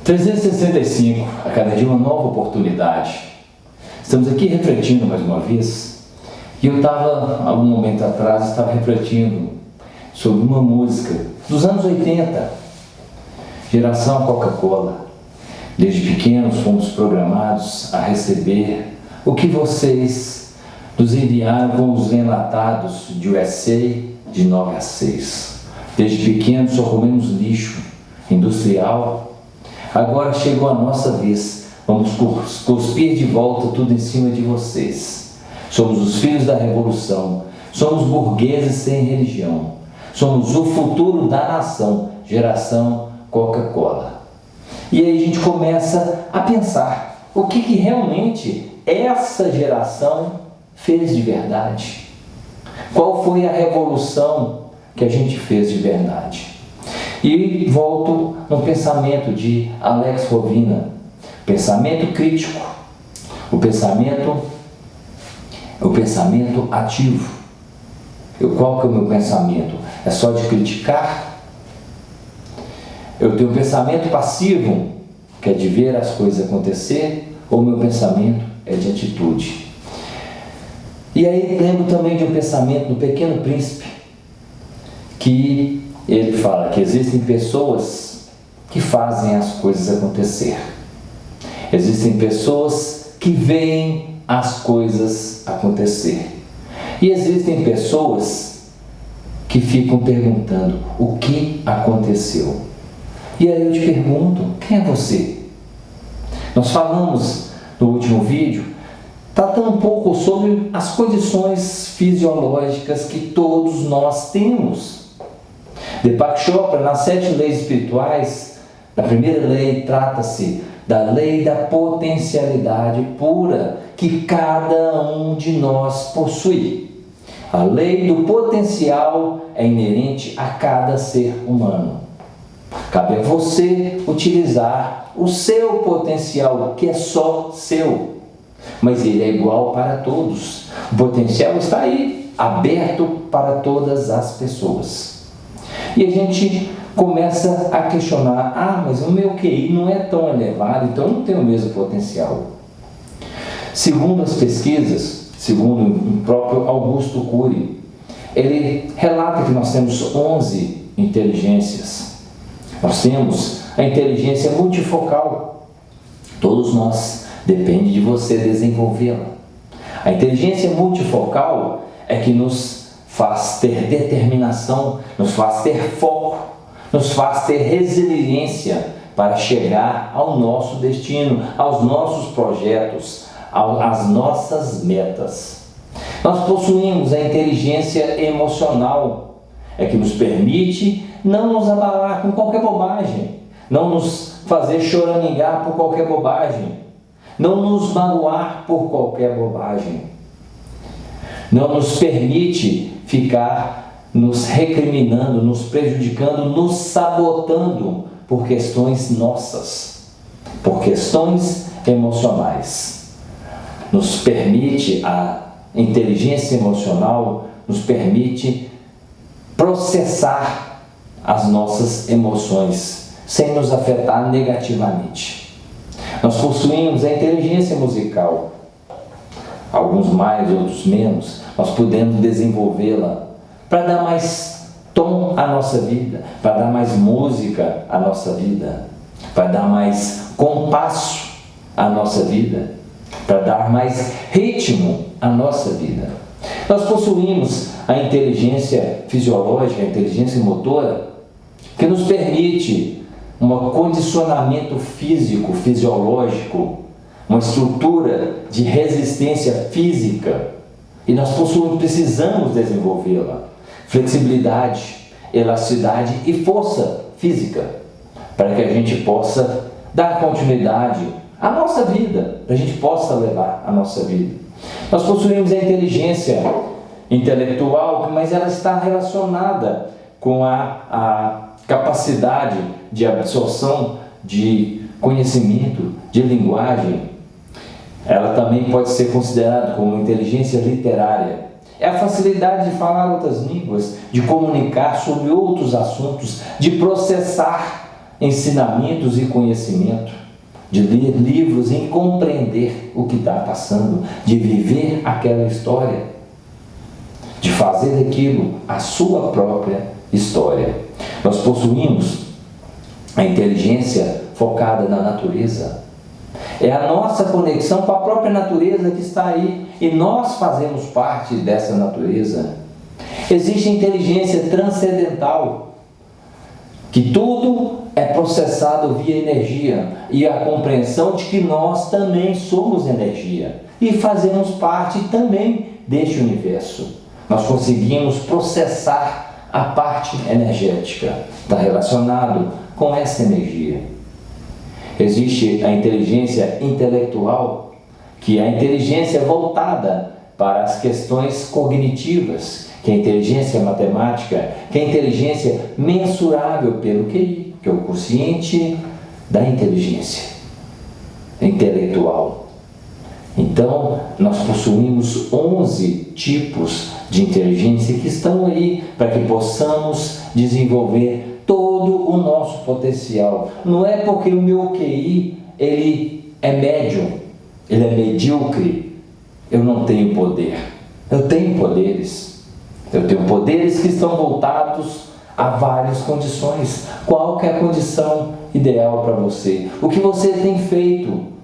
365, a cada dia uma nova oportunidade. Estamos aqui refletindo mais uma vez, e eu estava, há um momento atrás, refletindo sobre uma música dos anos 80, geração Coca-Cola. Desde pequenos fomos programados a receber o que vocês nos enviaram com os enlatados de USA de 9 a 6. Desde pequenos só comemos lixo industrial. Agora chegou a nossa vez, vamos cuspir de volta tudo em cima de vocês. Somos os filhos da revolução, somos burgueses sem religião, somos o futuro da nação, geração Coca-Cola. E aí a gente começa a pensar, o que realmente essa geração fez de verdade? Qual foi a revolução que a gente fez de verdade? E volto no pensamento de Alex Rovina, pensamento crítico, o pensamento ativo. Qual que é o meu pensamento? É só de criticar? Eu tenho um pensamento passivo, que é de ver as coisas acontecer, ou meu pensamento é de atitude? E aí lembro também de um pensamento do Pequeno Príncipe, que ele fala que existem pessoas que fazem as coisas acontecer. Existem pessoas que veem as coisas acontecer. E existem pessoas que ficam perguntando o que aconteceu. E aí eu te pergunto, quem é você? Nós falamos no último vídeo, tratando um pouco sobre as condições fisiológicas que todos nós temos. Deepak Chopra, nas 7 leis espirituais, a primeira lei trata-se da lei da potencialidade pura que cada um de nós possui. A lei do potencial é inerente a cada ser humano. Cabe a você utilizar o seu potencial, que é só seu, mas ele é igual para todos. O potencial está aí, aberto para todas as pessoas. E a gente começa a questionar, mas o meu QI não é tão elevado, então eu não tenho o mesmo potencial. Segundo as pesquisas, segundo o próprio Augusto Cury, ele relata que nós temos 11 inteligências. Nós temos a inteligência multifocal. Todos nós, depende de você desenvolvê-la. A inteligência multifocal é que nos faz ter determinação, nos faz ter foco, nos faz ter resiliência para chegar ao nosso destino, aos nossos projetos, às nossas metas. Nós possuímos a inteligência emocional, é que nos permite não nos abalar com qualquer bobagem, não nos fazer choramingar por qualquer bobagem, não nos magoar por qualquer bobagem, não nos permite ficar nos recriminando, nos prejudicando, nos sabotando por questões nossas, por questões emocionais. Nos permite, a inteligência emocional nos permite processar as nossas emoções sem nos afetar negativamente. Nós possuímos a inteligência musical, alguns mais, outros menos. Nós podemos desenvolvê-la para dar mais tom à nossa vida, para dar mais música à nossa vida, para dar mais compasso à nossa vida, para dar mais ritmo à nossa vida. Nós possuímos a inteligência fisiológica, a inteligência motora, que nos permite um condicionamento físico, fisiológico, uma estrutura de resistência física, e nós precisamos desenvolvê-la. Flexibilidade, elasticidade e força física, para que a gente possa dar continuidade à nossa vida, para a gente possa levar a nossa vida. Nós possuímos a inteligência intelectual, mas ela está relacionada com a capacidade de absorção de conhecimento, de linguagem. Ela também pode ser considerada como inteligência literária. É a facilidade de falar outras línguas, de comunicar sobre outros assuntos, de processar ensinamentos e conhecimento, de ler livros e compreender o que está passando, de viver aquela história, de fazer daquilo a sua própria história. Nós possuímos a inteligência focada na natureza. É a nossa conexão com a própria natureza que está aí, e nós fazemos parte dessa natureza. Existe inteligência transcendental, que tudo é processado via energia, e a compreensão de que nós também somos energia e fazemos parte também deste universo. Nós conseguimos processar a parte energética, está relacionado com essa energia. Existe a inteligência intelectual, que é a inteligência voltada para as questões cognitivas, que é a inteligência matemática, que é a inteligência mensurável pelo QI, que é o quociente da inteligência intelectual. Então, nós possuímos 11 tipos de inteligência que estão aí para que possamos desenvolver todo o nosso potencial. Não é porque o meu QI ele é médio, ele é medíocre, eu não tenho poder. Eu tenho poderes. Eu tenho poderes que estão voltados a várias condições. Qual que é a condição ideal para você? O que você tem feito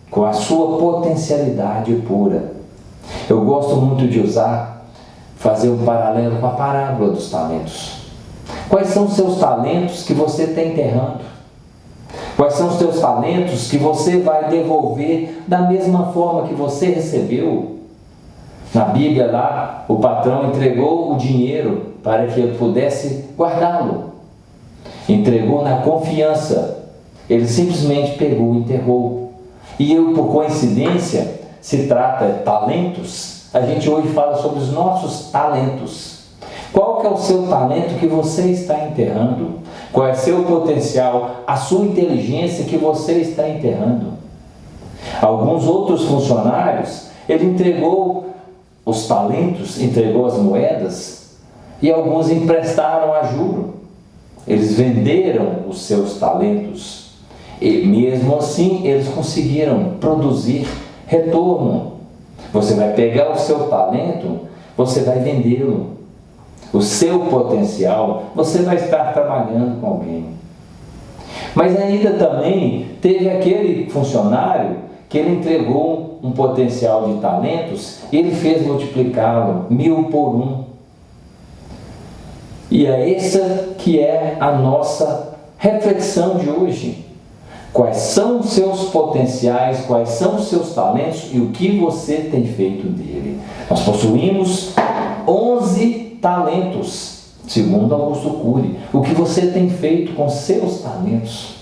com a sua potencialidade pura? Eu gosto muito de fazer um paralelo com a parábola dos talentos. Quais são os seus talentos que você está enterrando? Quais são os seus talentos que você vai devolver da mesma forma que você recebeu? Na Bíblia lá, o patrão entregou o dinheiro para que ele pudesse guardá-lo. Entregou na confiança. Ele simplesmente pegou e enterrou. E eu, por coincidência, se trata de talentos. A gente hoje fala sobre os nossos talentos. Qual que é o seu talento que você está enterrando? Qual é o seu potencial, a sua inteligência que você está enterrando? Alguns outros funcionários, ele entregou os talentos, entregou as moedas, e alguns emprestaram a juro. Eles venderam os seus talentos, e mesmo assim eles conseguiram produzir retorno. Você vai pegar o seu talento, você vai vendê-lo. O seu potencial, você vai estar trabalhando com alguém. Mas ainda também teve aquele funcionário que ele entregou um potencial de talentos e ele fez multiplicá-lo 1000 por 1. E é essa que é a nossa reflexão de hoje. Quais são os seus potenciais, quais são os seus talentos e o que você tem feito dele? Nós possuímos 11 talentos, segundo Augusto Cury. O que você tem feito com seus talentos?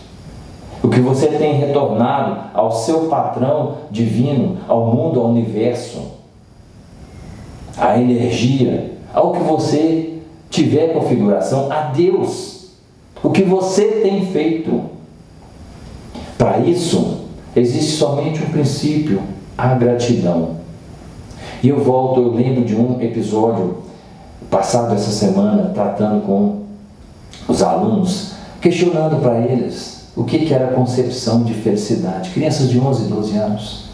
O que você tem retornado ao seu patrão divino, ao mundo, ao universo, à energia, ao que você tiver configuração, a Deus? O que você tem feito? Para isso, existe somente um princípio: a gratidão. E eu lembro de um episódio passado essa semana, tratando com os alunos, questionando para eles o que era a concepção de felicidade. Crianças de 11, 12 anos.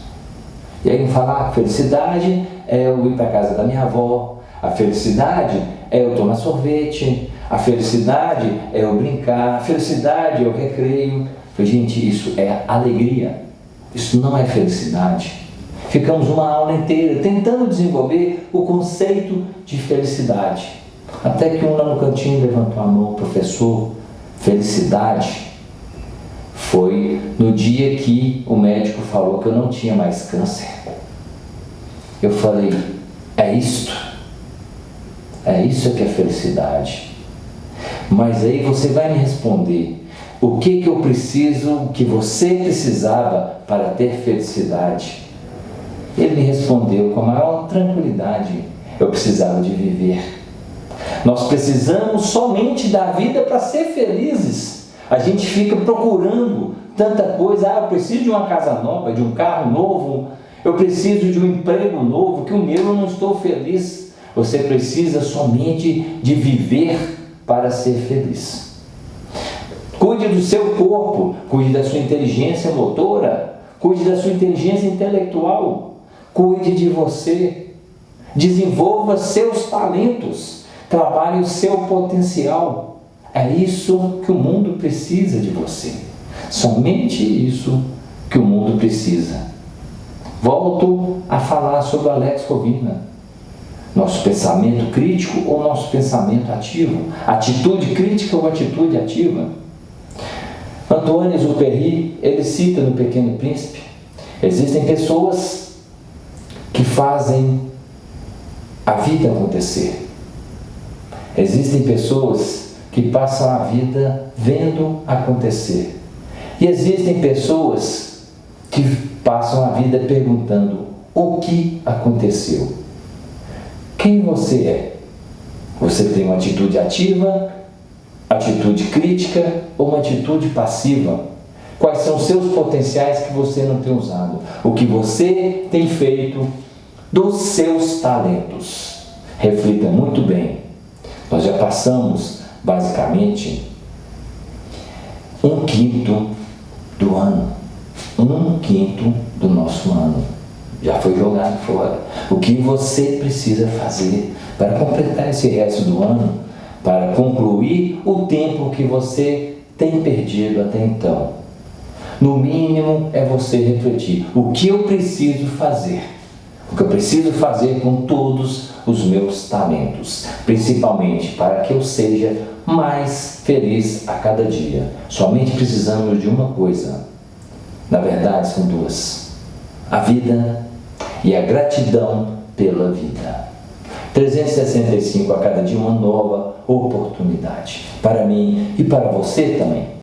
E aí falar, felicidade é eu ir para a casa da minha avó, a felicidade é eu tomar sorvete, a felicidade é eu brincar, a felicidade é o recreio. Gente, isso é alegria, isso não é felicidade. Ficamos uma aula inteira tentando desenvolver o conceito de felicidade. Até que um lá no cantinho levantou a mão: professor, felicidade foi no dia que o médico falou que eu não tinha mais câncer. Eu falei: é isto? É isso que é felicidade. Mas aí você vai me responder: o que eu preciso, o que você precisava para ter felicidade? Ele me respondeu com a maior tranquilidade: eu precisava de viver. Nós precisamos somente da vida para ser felizes. A gente fica procurando tanta coisa. Eu preciso de uma casa nova, de um carro novo, eu preciso de um emprego novo, que o meu eu não estou feliz. Você precisa somente de viver para ser feliz. Cuide do seu corpo, cuide da sua inteligência motora, cuide da sua inteligência intelectual, cuide de você. Desenvolva seus talentos, trabalhe o seu potencial. É isso que o mundo precisa de você. Somente isso que o mundo precisa. Volto a falar sobre Alex Rovina. Nosso pensamento crítico ou nosso pensamento ativo? Atitude crítica ou atitude ativa? Antoine Exupéry, ele cita no Pequeno Príncipe, existem pessoas que fazem a vida acontecer. Existem pessoas que passam a vida vendo acontecer. E existem pessoas que passam a vida perguntando o que aconteceu. Quem você é? Você tem uma atitude ativa, atitude crítica ou uma atitude passiva? Quais são os seus potenciais que você não tem usado? O que você tem feito dos seus talentos? Reflita muito bem. Nós já passamos, basicamente, 1/5 do ano. 1/5 do nosso ano já foi jogado fora. O que você precisa fazer para completar esse resto do ano, para concluir o tempo que você tem perdido até então? No mínimo é você refletir: o que eu preciso fazer? O que eu preciso fazer com todos os meus talentos, principalmente para que eu seja mais feliz a cada dia. Somente precisamos de uma coisa. Na verdade, são duas: a vida e a gratidão pela vida. 365 a cada dia, uma nova oportunidade para mim e para você também.